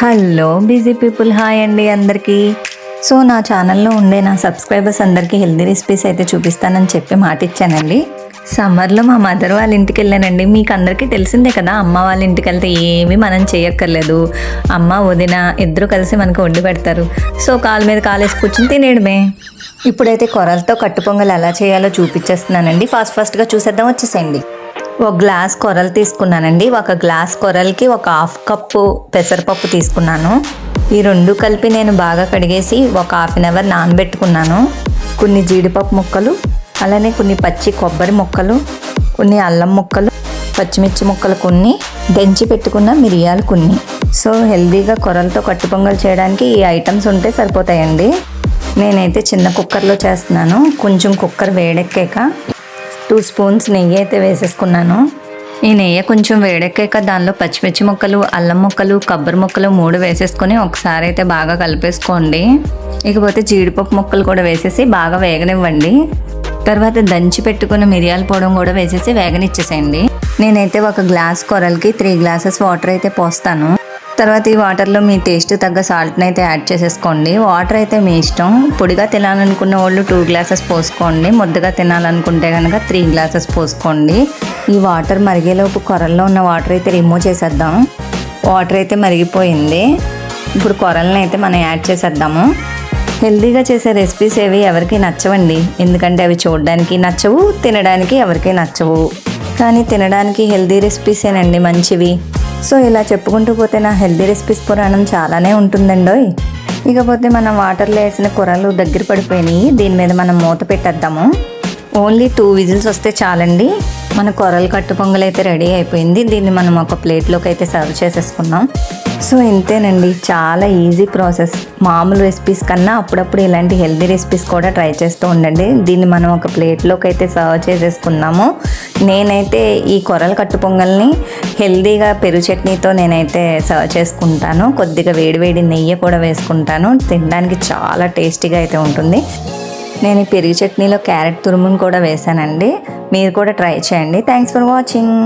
Hello busy people, hi అండి అందరికీ. So నా ఛానల్లో ఉండే నా సబ్స్క్రైబర్స్ అందరికీ హెల్దీ రెసిపీస్ అయితే చూపిస్తానని చెప్పి మాట ఇచ్చానండి. సమ్మర్లో మా మదర్ వాళ్ళ ఇంటికి వెళ్ళానండి. మీకు అందరికీ తెలిసిందే కదా, అమ్మ వాళ్ళ ఇంటికి వెళ్తే ఏమీ మనం చేయక్కర్లేదు. అమ్మ వదిన ఇద్దరు కలిసి మనకు వండి పెడతారు. సో కాలు మీద కాలేసి కూర్చుని తినేయడమే. ఇప్పుడైతే కొరలతో కట్టు పొంగల్ ఎలా చేయాలో చూపించేస్తున్నానండి. ఫాస్ట్గా చూసేద్దాం, వచ్చేసేయండి. ఒక గ్లాస్ కొరలు తీసుకున్నానండి. ఒక గ్లాస్ కొరలకి ఒక హాఫ్ కప్పు పెసరపప్పు తీసుకున్నాను. ఈ రెండు కలిపి నేను బాగా కడిగేసి ఒక హాఫ్ అన్ అవర్ నానబెట్టుకున్నాను. కొన్ని జీడిపప్పు ముక్కలు, అలానే కొన్ని పచ్చి కొబ్బరి ముక్కలు, కొన్ని అల్లం ముక్కలు, పచ్చిమిర్చి ముక్కలు కొన్ని, దంచి పెట్టుకున్న మిరియాలు కొన్ని. సో హెల్దీగా కొరలతో కట్టు పొంగల్ చేయడానికి ఈ ఐటమ్స్ ఉంటే సరిపోతాయండి. నేనైతే చిన్న కుక్కర్లో చేస్తున్నాను. కొంచెం కుక్కర్ వేడెక్కాక 2 స్పూన్స్ నెయ్యి అయితే వేసేసుకున్నాను. ఈ నెయ్యి కొంచెం వేడెక్కాక దానిలో పచ్చిమిర్చి ముక్కలు, అల్లం ముక్కలు, కొబ్బరి ముక్కలు 3 వేసేసుకొని ఒకసారి అయితే బాగా కలిపేసుకోండి. ఇకపోతే జీడిపప్పు ముక్కలు కూడా వేసేసి బాగా వేగనివ్వండి. తర్వాత దంచి పెట్టుకున్న మిరియాల పౌడర్ కూడా వేసేసి వేగనిచ్చేసేయండి. నేనైతే ఒక గ్లాస్ కొరలకి 3 గ్లాసెస్ వాటర్ అయితే పోస్తాను. తర్వాత ఈ వాటర్లో మీ టేస్ట్ తగ్గ సాల్ట్ని అయితే యాడ్ చేసేసుకోండి. వాటర్ అయితే మీ ఇష్టం. పొడిగా తినాలనుకున్న వాళ్ళు 2 గ్లాసెస్ పోసుకోండి. ముద్దగా తినాలనుకుంటే కనుక 3 గ్లాసెస్ పోసుకోండి. ఈ వాటర్ మరిగేలోపు కొరల్లో ఉన్న వాటర్ అయితే రిమూవ్ చేసేద్దాం. వాటర్ అయితే మరిగిపోయింది. ఇప్పుడు కొరల్ని అయితే మనం యాడ్ చేసేద్దాము. హెల్తీగా చేసే రెసిపీస్ ఏవి ఎవరికి నచ్చవండి. ఎందుకంటే అవి చూడడానికి నచ్చవు, తినడానికి ఎవరికి నచ్చవు. కానీ తినడానికి హెల్తీ రెసిపీసేనండి మంచివి. సో ఇలా చెప్పుకుంటూ పోతే నా హెల్దీ రెసిపీస్ పురాణం చాలానే ఉంటుందండోయ్. ఇకపోతే మనం వాటర్లో వేసిన కూరలు దగ్గర పడిపోయినాయి. దీని మీద మనం మూత పెట్టేద్దాము. ఓన్లీ 2 విజిల్స్ వస్తే చాలండి. మన కొరలు కట్టు పొంగల్ అయితే రెడీ అయిపోయింది. దీన్ని మనం ఒక ప్లేట్లోకి అయితే సర్వ్ చేసేసుకున్నాం. సో ఇంతేనండి, చాలా ఈజీ ప్రాసెస్. మామూలు రెసిపీస్ కన్నా అప్పుడప్పుడు ఇలాంటి హెల్దీ రెసిపీస్ కూడా ట్రై చేస్తూ ఉండండి. దీన్ని మనం ఒక ప్లేట్లోకి అయితే సర్వ్ చేసేసుకున్నాము. నేనైతే ఈ కొరలు కట్టు పొంగల్ని హెల్దీగా పెరుగు చట్నీతో నేనైతే సర్వ్ చేసుకుంటాను. కొద్దిగా వేడివేడి నెయ్యి కూడా వేసుకుంటాను. తినడానికి చాలా టేస్టీగా అయితే ఉంటుంది. నేను ఈ పెరుగు చట్నీలో క్యారెట్ తురుమును కూడా వేసానండి. మీరు కూడా ట్రై చేయండి. Thanks for watching.